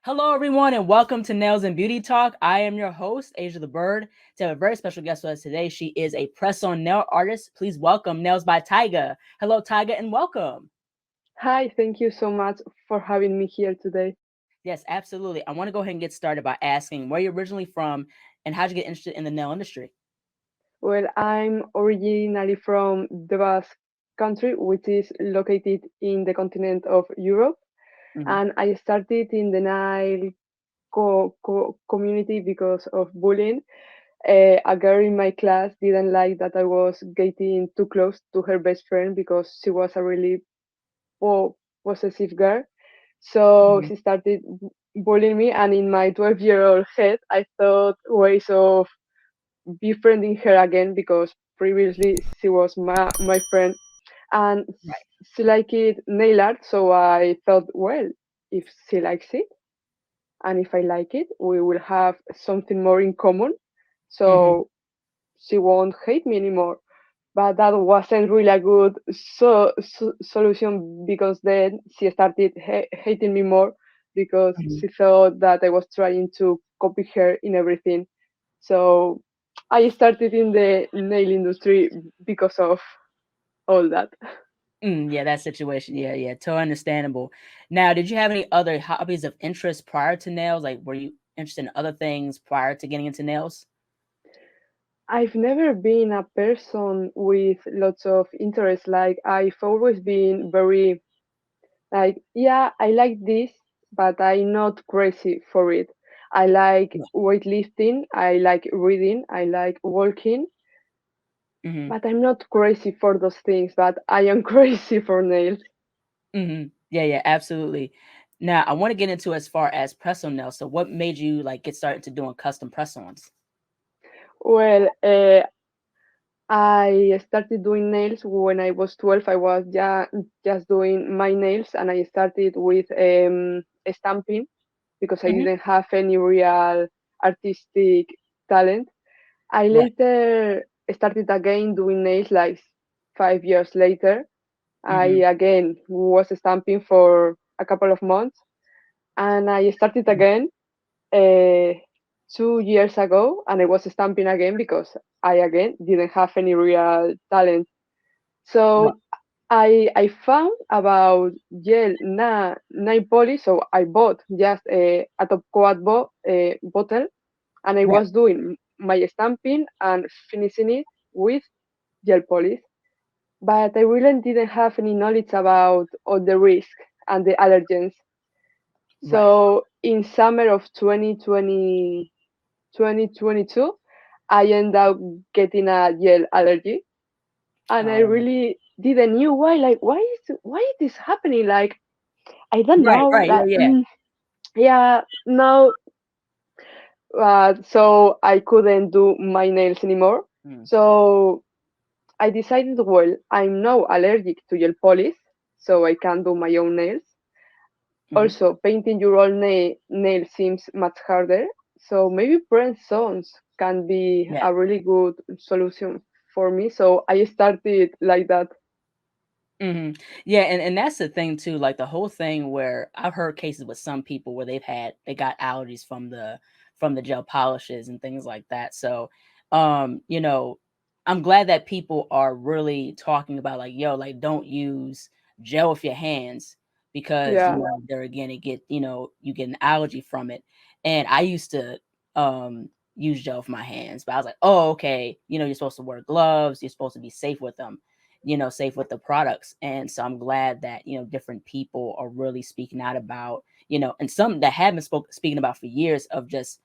Hello, everyone, and welcome to Nails and Beauty Talk. I am your host, Asia the Bird. To have a very special guest with us today, she is a press-on nail artist. Please welcome Nails by Taiga. Hello, Taiga, and welcome. Hi, thank you so much for having me here today. Yes, absolutely. I want to go ahead and get started by asking where you're originally from and how'd you get interested in the nail industry? Well, I'm originally from the Basque country, which is located in the continent of Europe, Hmm. and I started in the Nile community because of bullying. A girl in my class didn't like that I was getting too close to her best friend because she was a really possessive girl. So Hmm. she started bullying me, and in my 12-year-old head, I thought ways of befriending her again because previously she was my friend and Right. she liked nail art. So I thought, well, if she likes it and if I like it, we will have something more in common. Hmm. So she won't hate me anymore. But that wasn't really a good solution because then she started hating me more because Hmm. she thought that I was trying to copy her in everything. So I started in the nail industry because of all that. Yeah, that situation. Yeah, yeah, totally understandable. Now, did you have any other hobbies of interest prior to nails? Like, were you interested in other things prior to getting into nails? I've never been a person with lots of interest. Like I've always been very like, yeah, I like this, but I'm not crazy for it. I like weightlifting, I like reading, I like walking, Mm-hmm. but I'm not crazy for those things, but I am crazy for nails. Yeah, yeah, absolutely. Now, I want to get into as far as press-on nails. So, what made you like get started to doing custom press-ons? Well, I started doing nails when I was 12. I was just doing my nails and I started with stamping because I Hmm. didn't have any real artistic talent. I Right. later started again doing nails like 5 years later. I Hmm. again was stamping for a couple of months and I started again uh, 2 years ago and I was stamping again because I again didn't have any real talent. Right. So I found about gel nail polish, so I bought just a top coat bottle and I Right. was doing my stamping and finishing it with gel polish. But I really didn't have any knowledge about all the risk and the allergens. Right. So in summer of 2022, I ended up getting a gel allergy, and I Um, really didn't knew why. Like, why is this happening? Like, I don't right. know. Right. Yeah. Like, Yeah. yeah, no. So I couldn't do my nails anymore. Mm-hmm. So I decided, well, I'm now allergic to gel polish, so I can do my own nails. Mm-hmm. Also, painting your own nail seems much harder, so maybe press-ons can be Yeah. a really good solution for me. So I started like that. Yeah, and that's the thing too. Like the whole thing where I've heard cases with some people where they got allergies from the gel polishes and things like that. So, you know, I'm glad that people are really talking about like, yo, like don't use gel with your hands because Yeah. there again it get you get an allergy from it. And I used to use gel with my hands, but I was like, oh, okay, you're supposed to wear gloves, you're supposed to be safe with them, safe with the products. And so I'm glad that, different people are really speaking out about, and some that have been speaking about for years of just,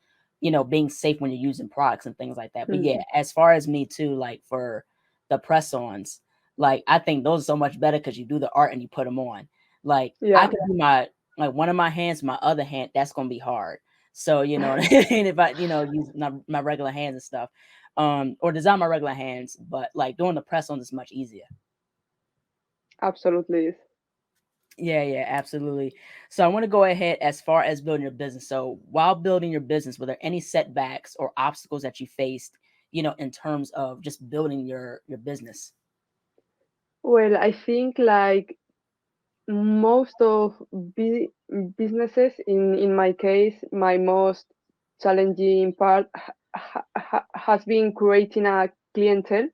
being safe when you're using products and things like that. But Hmm. yeah, as far as me too, like for the press-ons, like I think those are so much better because you do the art and you put them on. Like I Yeah. could do my like one of my hands, my other hand, that's gonna be hard. So what I mean, if I use my regular hands and stuff, or design my regular hands, but like doing the press-ons is much easier. Absolutely is. Yeah, yeah, absolutely. So I want to go ahead as far as building your business. So while building your business, were there any setbacks or obstacles that you faced, in terms of just building your business? Well, I think like most of businesses, in my case, my most challenging part has been creating a clientele,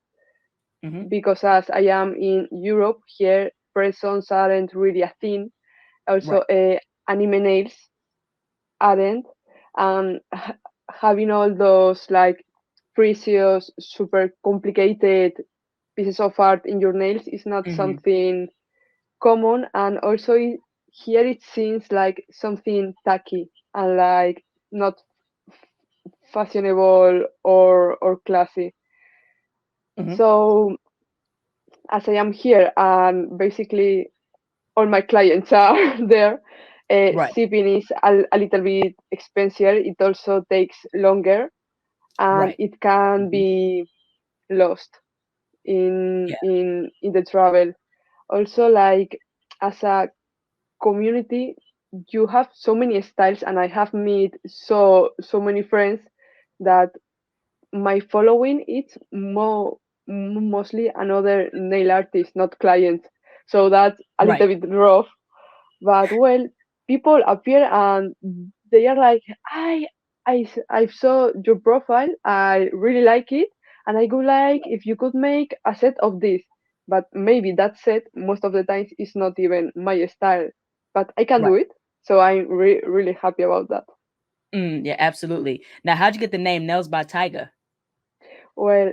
Mm-hmm. because as I am in Europe, here persons aren't really a thing. Also, Right. anime nails aren't, and having all those like precious, super complicated pieces of art in your nails is not Mm-hmm. something common. And also, here it seems like something tacky and like not fashionable or classy. Mm-hmm. So as I am here and basically all my clients are there, Right. shipping is a little bit expensive. It also takes longer, and Right. it can Mhm. be lost Yeah. in the travel. Also, like as a community, you have so many styles, and I have met so many friends that my following is mostly another nail artist, not clients. So that's a Right. little bit rough. But well, people appear and they are like, I saw your profile, I really like it, and I would like if you could make a set of this. But maybe that set most of the times is not even my style, but I can do Right. it. So I'm really happy about that. Yeah, absolutely. Now, how'd you get the name Nails by Taiga? Well,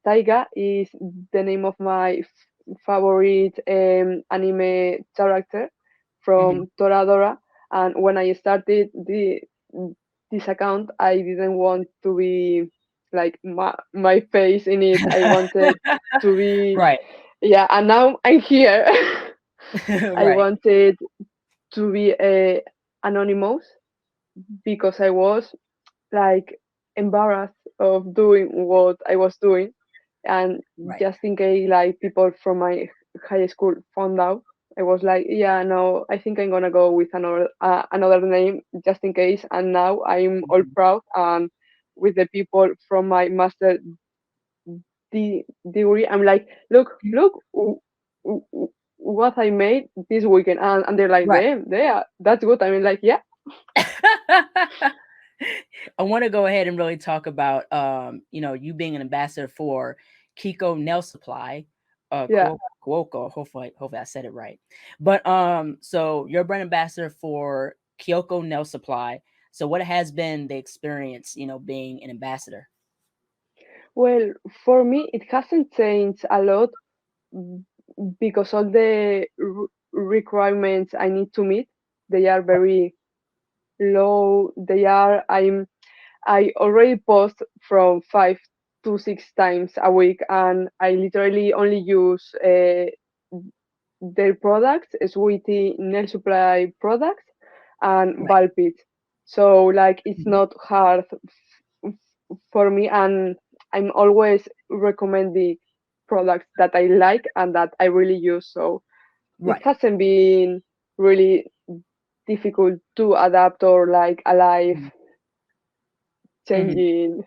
Taiga is the name of my favorite anime character Mm-hmm. from Toradora. And when I started this account, I didn't want to be like my face in it. I wanted to be, Right. yeah, and now I'm here. I Right. wanted to be anonymous because I was like embarrassed of doing what I was doing, and Right. just in case like people from my high school found out, I was like, yeah, no, I think I'm gonna go with another name just in case. And now I'm all Mhm. proud, and with the people from my master degree, I'm like, look, what I made this weekend, and they're like, Right. damn, yeah, that's good. I mean, like, yeah, I want to go ahead and really talk about you being an ambassador for Kioko Nail Supply, yeah. Kioko, hopefully I said it right. But so you're a brand ambassador for Kioko Nail Supply. So what has been the experience, being an ambassador? Well, for me, it hasn't changed a lot, mm, because all the requirements I need to meet, they are very low. I already post from 5 to 6 times a week, and I literally only use their products, Sweetie Nail Supply products, and Right. Balpit. So like it's Mhm. not hard for me, and I'm always recommending products that I like and that I really use. So it Right. hasn't been really difficult to adapt or like a life Mhm. Mhm. changing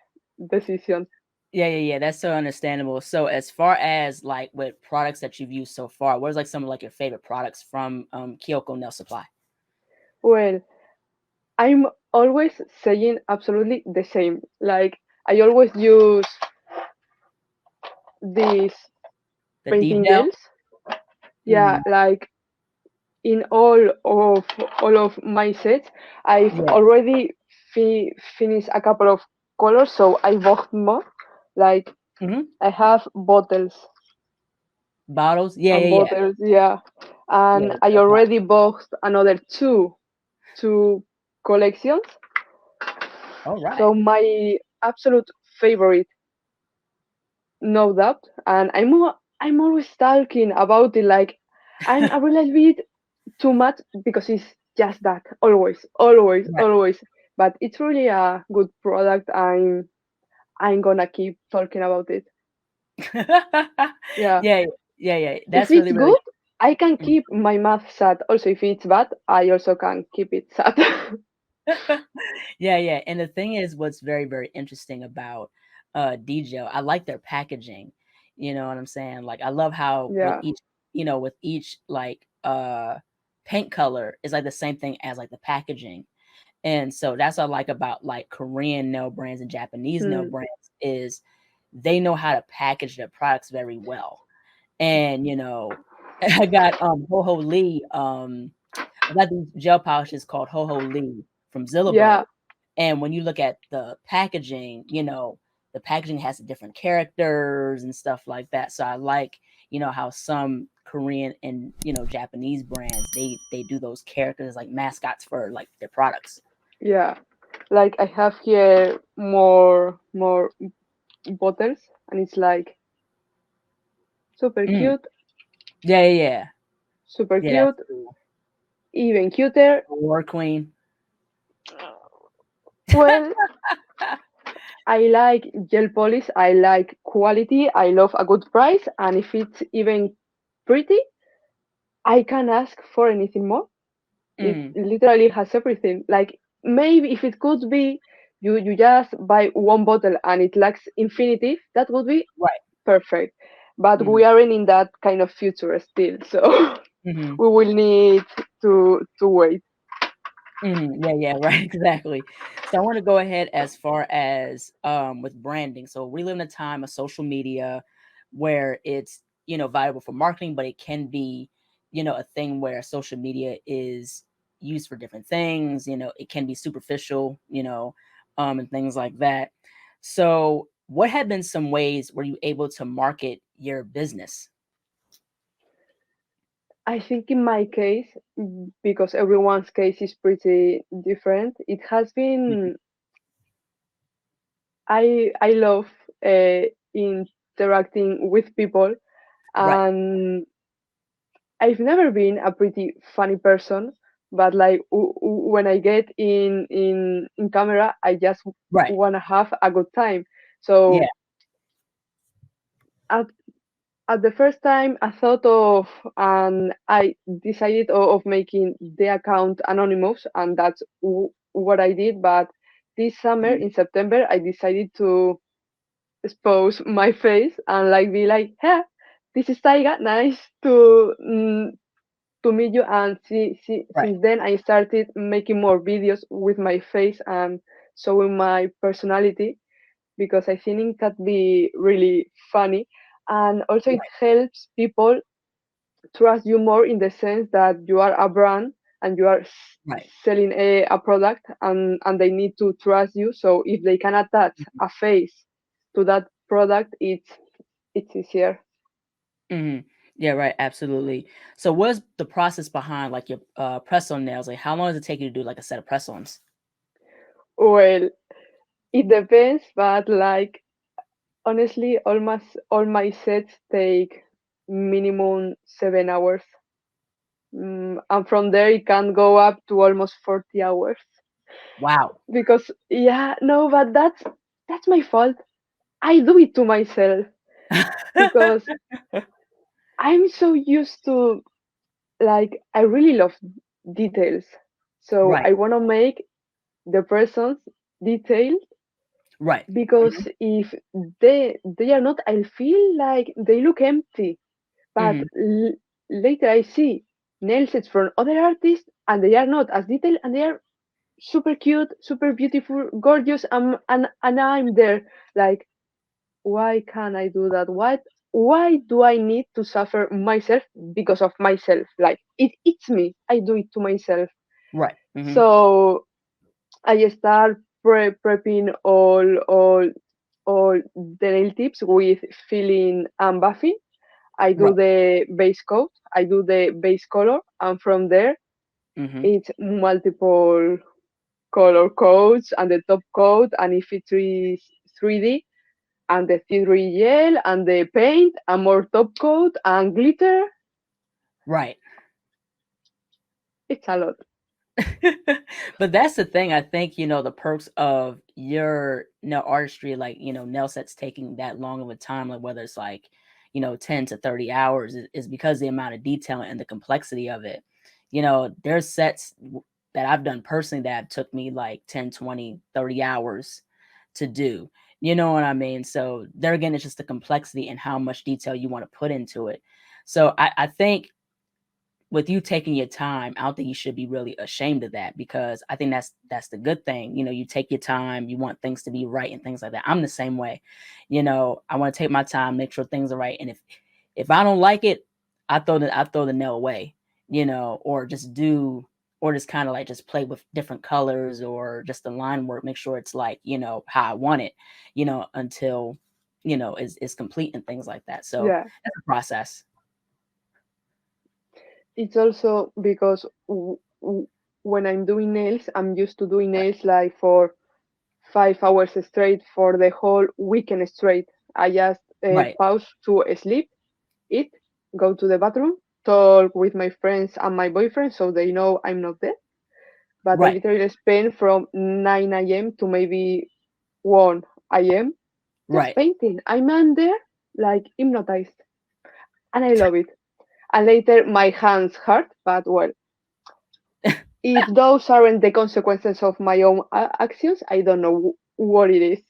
decision. Yeah, yeah, yeah. That's so understandable. So, as far as like with products that you've used so far, what is like some of like your favorite products from Kyoko Nail Supply? Well, I'm always saying absolutely the same. Like I always use these The deep painting gel. gels. Yeah, Mm, like in all of my sets, I've yeah. already finished a couple of colors, so I bought more. Like Hmm. I have bottles Bottles. Yeah, and yeah, yeah, bottles, yeah, yeah. and I The bottle. already bought another two collections. All right. So my absolute favorite, no doubt, and I'm always talking about it like I'm a little bit too much because it's just that Right. always. But it's really a good product. I'm gonna keep talking about it. Yeah, Yeah, yeah, yeah. if That's it's really, really. good, I can Mm. keep my mouth shut. Also, if it's bad, I also can keep it shut. Yeah, yeah. And the thing is, what's very, very interesting about DJ, I like their packaging. You know what I'm saying? Like, I love how with Yeah, each, with each like paint color is like the same thing as like the packaging. And so that's what I like about like Korean nail brands and Japanese nail Hmm. brands is they know how to package their products very well. And I got Ho Ho Lee. I got these gel polishes called Ho Ho Lee from Zillabird. Yeah, And when you look at the packaging, the packaging has different characters and stuff like that. So I like, how some Korean and Japanese brands they do those characters like mascots for like their products. yeah. Like I have here more bottles, and it's like super Mm. cute, Yeah, yeah, yeah. super Yeah, that's cute, cool. even cuter. War Queen. Well, I like gel polish. I like quality. I love a good price, and if it's even pretty, I can ask for anything more. It Mm. literally has everything. Like maybe if it could be you just buy one bottle and it lacks infinity, that would be Right. perfect. But Mhm. we aren't in that kind of future still, so Mhm. we will need to wait. Mhm. Yeah, yeah, right, exactly. So I want to go ahead as far as with branding. So we live in a time of social media where it's, valuable for marketing, but it can be, a thing where social media is used for different things, it can be superficial, and things like that. So what have been some ways were you able to market your business? I think in my case, because everyone's case is pretty different, it has Mhm. been I love interacting with people, Right, and I've never been a pretty funny person, but like when I get in camera, I just right. wanna have a good time. Yeah, So at at the first time, I thought of and I decided of making the account anonymous, and that's what I did. But this summer mhm, in September, I decided to expose my face and like be like, "Hey, this is Taiga. Nice to meet you." And right, since then, I started making more videos with my face and showing my personality because I think it can be really funny. And also, it right, helps people trust you more in the sense that you are a brand and you are right. selling a product, and they need to trust you. So if they can attach a face to that product, it's easier. Mhm. Yeah, right, absolutely. So what's the process behind like your press on nails? Like how long does it take you to do like a set of press ons? Well, it depends, but like honestly, all my sets take minimum 7 hours. And from there, it can go up to almost 40 hours. Wow. Because, yeah, no, but that's my fault. I do it to myself because I'm so used to, like, I really love details. So Right, I want to make the person's detail right. because Mhm, if they are not, I feel like they look empty. But mhm, later I see nail sets from other artists and they are not as detailed and they are super cute, super beautiful, gorgeous, and I'm there like, why can't I do that? Why do I need to suffer myself because of myself? Like it's me. I do it to myself. right. Mhm, So I start prepping all the nail tips with filling and buffing. I do right. the base coat, I do the base color, and from there Mhm, it's multiple color codes and the top coat, and if it is 3D, and the 3D gel and the paint and more top coat and glitter. right. It's a lot. But that's the thing. I think, the perks of your nail artistry, like, nail sets taking that long of a time, like whether it's like, 10 to 30 hours is because the amount of detail and the complexity of it. There's sets that I've done personally that took me like 10, 20, 30 hours to do. You know what I mean? So there again, it's just the complexity and how much detail you want to put into it. So I think with you taking your time, I don't think you should be really ashamed of that, because I think that's the good thing. You take your time, you want things to be right and things like that. I'm the same way. I want to take my time, make sure things are right. And if I don't like it, I throw the nail away, or just kind of like just play with different colors or just the line work, make sure it's like, how I want it, until, is complete and things like that. So Yeah, that's a process. it's also because when I'm doing nails, I'm used to doing Right. nails like for 5 hours straight for the whole weekend straight. I just Right. pause to sleep, eat, go to the bathroom, talk with my friends and my boyfriend so they know I'm not dead. But I Right. literally spend from 9 a.m. to maybe 1 a.m. just Right. painting. I'm under like hypnotized and I love it. And later my hands hurt, but well, if those aren't the consequences of my own actions, I don't know what it is.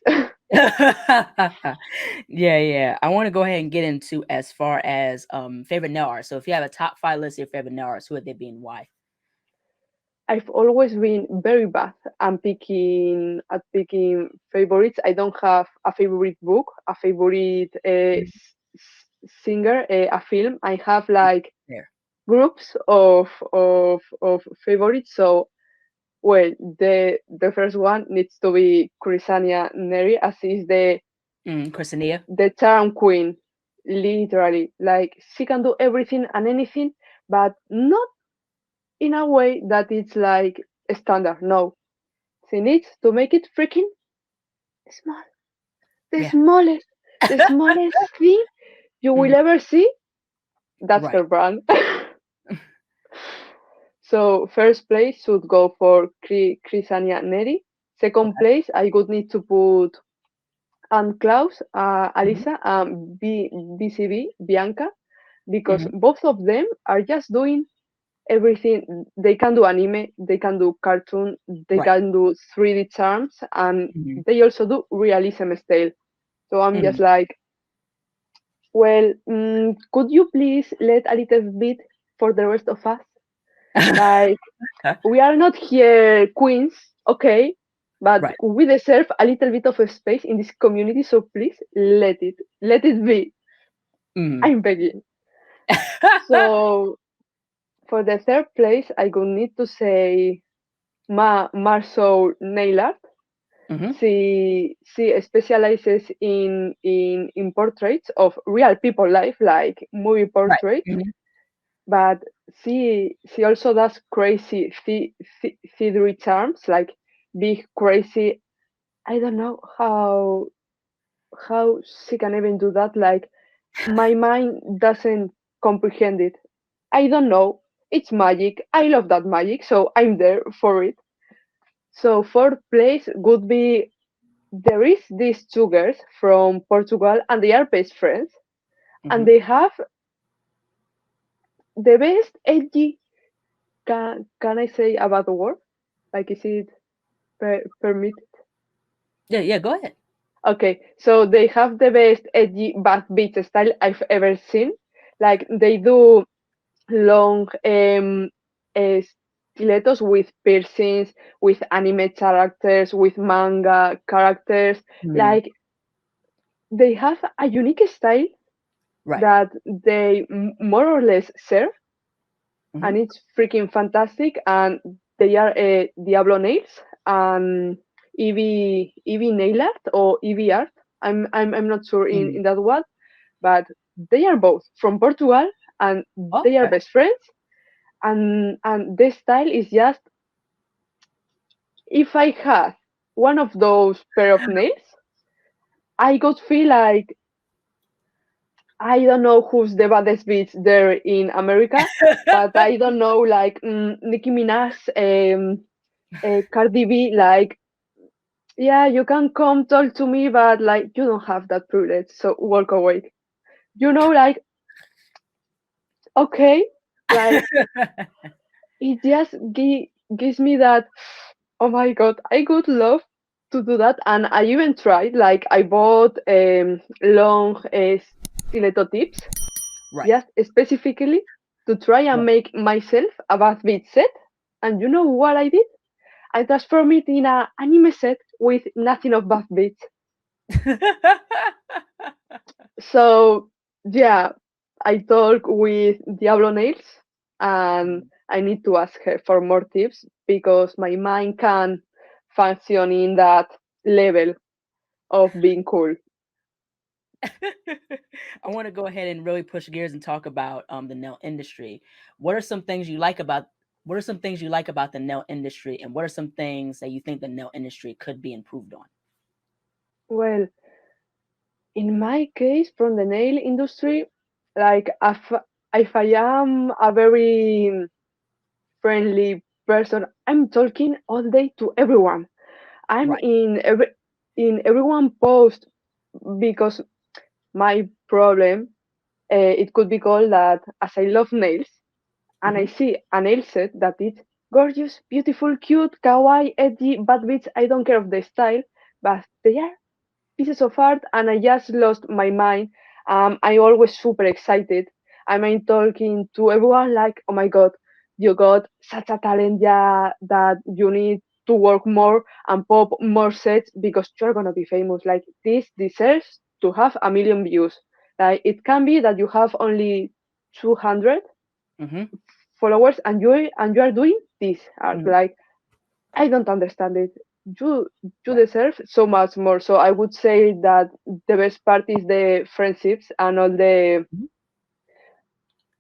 Yeah, yeah. I want to go ahead and get into as far as favorite nail art. So if you have a top five list of your favorite nail arts, who would they be and why? I've always been very bad at picking favorites. I don't have a favorite book, a favorite Mhm. singer, a film. I have like There. groups of favorites. So well, the first one needs to be Crisania Neri, as is Christinia. the charm queen. Literally, like she can do everything and anything, but not in a way that it's like standard. No, she needs to make it freaking small. The Yeah. smallest, the smallest thing you will Mhm. ever see. That's Right. her brand. So first place should go for Crisania Neri. Second Okay. place, I would need to put Anne Klaus, Hmm. Alisa, and BCB, Bianca, because Hmm. both of them are just doing everything. They can do anime, they can do cartoon, they Right. can do 3D charms, and Hmm. they also do realism style. So I'm just Hmm. like, well, could you please let a little bit for the rest of us? Like, we are not here queens, okay, but Right. we deserve a little bit of a space in this community. So please let it be. Hmm. I'm begging. So for the third place, I would need to say Marceau Nail Art. Hmm. She specializes in portraits of real people life, like movie Right. portraits, Hmm. but she also does crazy theater charms, like big crazy. I don't know how she can even do that. Like my mind doesn't comprehend it. I don't know. It's magic. I love that magic, so I'm there for it. So fourth place would be, there is these two girls from Portugal and they are best friends and Hmm. they have the best edgy, can I say a bad word? Like is it permitted? Yeah. Yeah. Go ahead. Okay, so they have the best edgy bad beat style I've ever seen. Like they do long stilettos with piercings, with anime characters, with manga characters. Hmm. Like they have a unique style Right. that they more or less serve, Hmm. and it's freaking fantastic. And they are Diablo Nails and Eevee Nail Art or Eevee Art. I'm not sure Hmm. in that one, but they are both from Portugal and Oh, they are okay. best friends. And this style is just, if I had one of those pair of nails, I could feel like I don't know who's the baddest bitch there in America, but I don't know like Nicki Minaj, Cardi B, like yeah, you can come talk to me, but like you don't have that privilege, so walk away. Like okay, like it just gives me that. Oh my god, I would love to do that, and I even tried. Like I bought long stiletto tips, Right. just specifically. to try Right. and make myself a bath beat set. And you know what I did? I transformed it in a anime set with nothing of bath beats. So yeah, I talk with Diablo Nails and I need to ask her for more tips because my mind can function in that level of being cool. I want to go ahead and really push gears and talk about the nail industry. What are some things you like about what are some things you like about the nail industry, and what are some things that you think the nail industry could be improved on? Well, in my case, from the nail industry, like if I am a very friendly person, I'm talking all day to everyone. I'm Right. in everyone post because my problem, it could be called that as I love nails and I Hmm. see a nail set that is gorgeous, beautiful, cute, kawaii, edgy, bad bits. I don't care of the style, but they are pieces of art and I just lost my mind. I always super excited. I mean talking to everyone like, oh my god, you got such a talent, yeah, that you need to work more and pop more sets because you're gonna be famous. Like this deserves to have 1 million views. Like it can be that you have only 200 Hmm. followers and you are doing this art. Hmm. Like I don't understand it. You Right. deserve so much more. So I would say that the best part is the friendships and Mhm.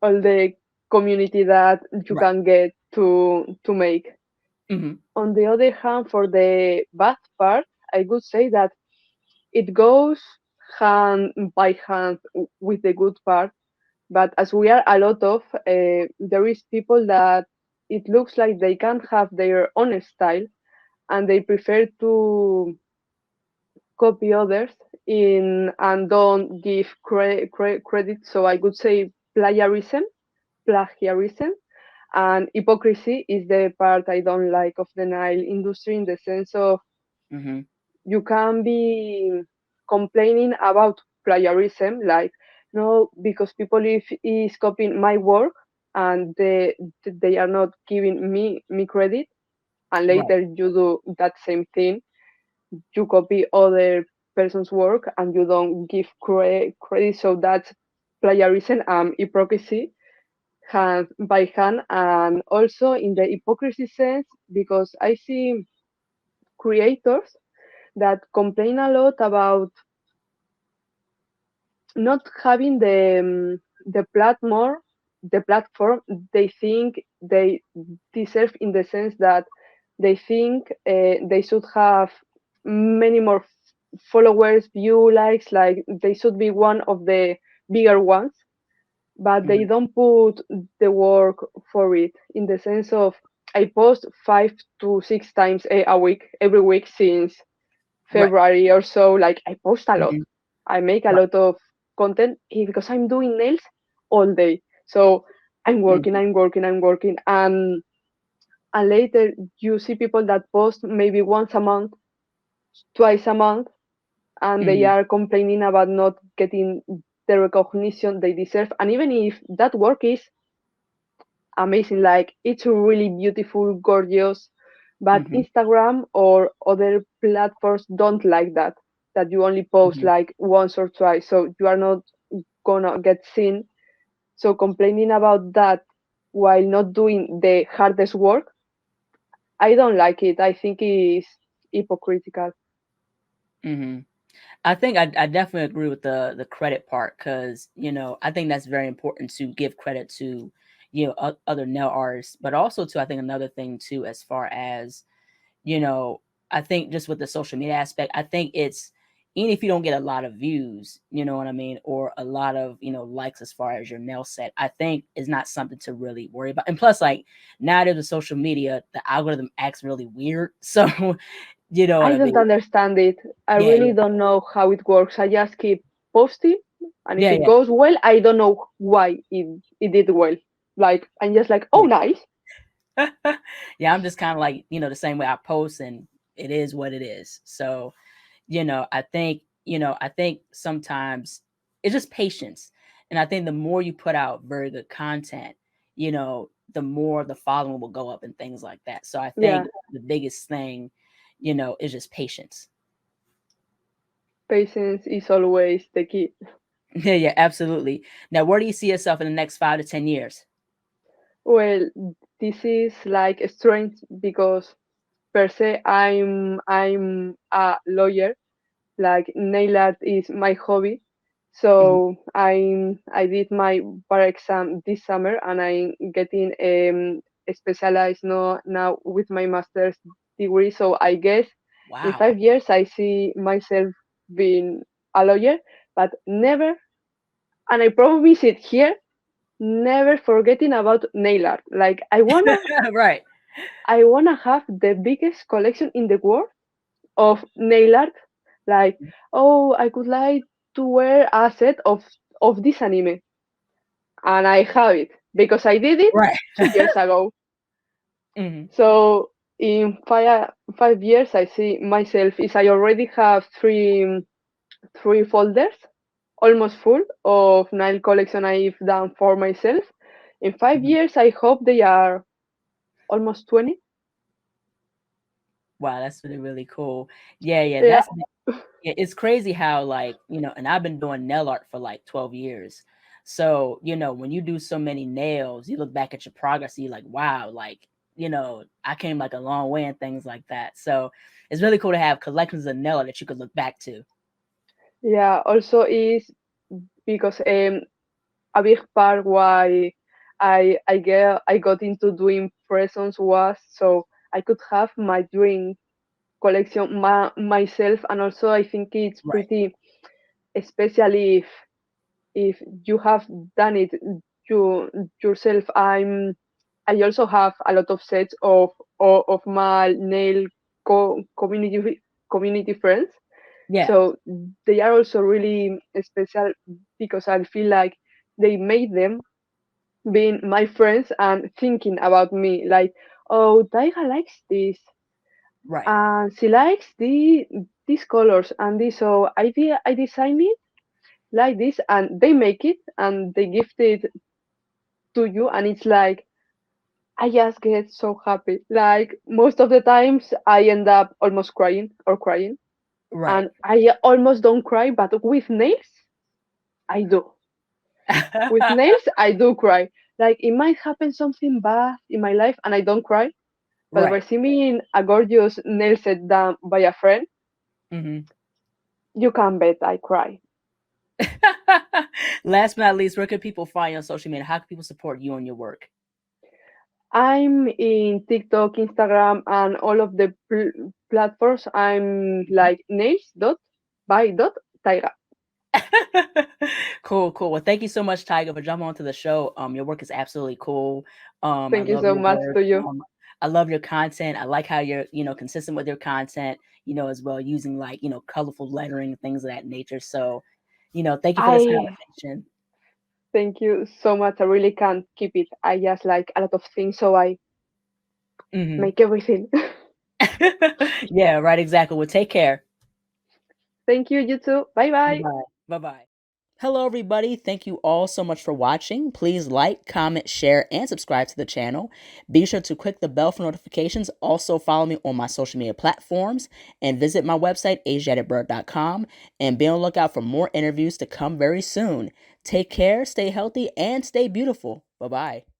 all the community that you Right. can get to make. Hmm. On the other hand, for the bad part, I would say that it goes hand by hand with the good part. But as we are a lot of, there is people that it looks like they can't have their own style and they prefer to copy others in and don't give credit. So I would say plagiarism, and hypocrisy is the part I don't like of the nail industry in the sense of Hmm. you can be complaining about plagiarism, like no, because people if is copying my work and they are not giving me credit, and Right. later you do that same thing you copy other person's work and you don't give credit. So that's plagiarism and hypocrisy hand by hand. And also in the hypocrisy sense, because I see creators that complain a lot about not having the platform they think they deserve in the sense that they think they should have many more followers, view, likes, like they should be one of the bigger ones, but they Hmm. don't put the work for it in the sense of I post 5 to 6 times a week, every week since Right. February or so. Like I post a lot. Hmm. I make a Right. lot of content because I'm doing nails all day. So Hmm. I'm working, and later you see people that post maybe once a month, twice a month, and they Hmm. are complaining about not getting the recognition they deserve. And even if that work is amazing, like it's really beautiful, gorgeous, but Hmm. Instagram or other platforms don't like that you only post Hmm. like once or twice, so you are not gonna get seen. So complaining about that while not doing the hardest work, I don't like it. I think it's hypocritical. Hmm. I think I definitely agree with the credit part because I think that's very important to give credit to other nail artists, but also to I think another thing too as far as you know I think just with the social media aspect, I think it's even if you don't get a lot of views, you know what I mean, or a lot of likes as far as your nail set, I think is not something to really worry about. And plus, like nowadays with social media, the algorithm acts really weird, so you know what I I don't mean. understand it. I Yeah, really yeah, don't know how it works. I just keep posting, and if yeah, it yeah. goes well, I don't know why it did well. Like I'm just like, oh, Yeah. nice. Yeah, I'm just kind of like, the same way I post and it is what it is. So, I think sometimes it's just patience. And I think the more you put out very good content, the more the following will go up and things like that. So I Yeah, think the biggest thing, is just patience. patience is always the key. Yeah, yeah, absolutely. Now, where do you see yourself in the next 5 to 10 years? Well, this is like strange because per se I'm a lawyer. Like nail art is my hobby. Mhm. So I did my bar exam this summer and I'm getting specialized now with my master's degree. So I guess in Wow. 5 years I see myself being a lawyer, but never, and I promise it here, never forgetting about nail art. Like Right. I wanna have the biggest collection in the world of nail art. Like, oh, I could like to wear a set of this anime, and I have it because I did it Right. 2 years ago. Mhm. So in 5 years, I see myself is I already have three folders almost full of nail collection I've done for myself. In five Mhm. years, I hope they are almost 20. Wow, that's really, really cool. Yeah, yeah, Yeah, yeah, it's crazy how, like, and I've been doing nail art for like 12 years. So, when you do so many nails, you look back at your progress, and you're like, wow, like, I came like a long way and things like that. So it's really cool to have collections of nail art that you could look back to. yeah. Also, is because a big part why I got into doing presents was so I could have my dream collection myself, and also I think it's Right. pretty, especially if you have done it you yourself. I also have a lot of sets of my nail community friends, Yeah. so they are also really special because I feel like they made them being my friends and thinking about me like, oh, Taiga likes this Right. and she likes these colors and this, so I design it like this and they make it and they gift it to you, and it's like I just get so happy. Like most of the times I end up almost crying, Right. and I almost don't cry, but with nails I do. With nails I do cry. Like it might happen something bad in my life and I don't cry, but Right. receiving a gorgeous nail set done by a friend, Hmm. you can bet I cry. Last but not least, where can people find you on social media? How can people support you and your work? I'm in TikTok, Instagram, and all of the platforms. I'm like nails dot by dot Taiga. Cool, cool. Well, thank you so much, Tiger, for jumping onto the show. Your work is absolutely cool. I Thank you love so your much work. to you. I love your content. I like how you're, consistent with your content, as well, using like, colorful lettering and things of that nature. So, thank you for this I conversation. thank you so much. I really can't keep it. I just like a lot of things, so I Hmm. make everything. Yeah, right, exactly. Well, take care. Thank you, you too. Bye bye. Bye. Bye-bye. Hello, everybody. Thank you all so much for watching. Please like, comment, share, and subscribe to the channel. Be sure to click the bell for notifications. Also, follow me on my social media platforms and visit my website, ASIATHABIRD.com, and be on the lookout for more interviews to come very soon. Take care, stay healthy, and stay beautiful. Bye bye.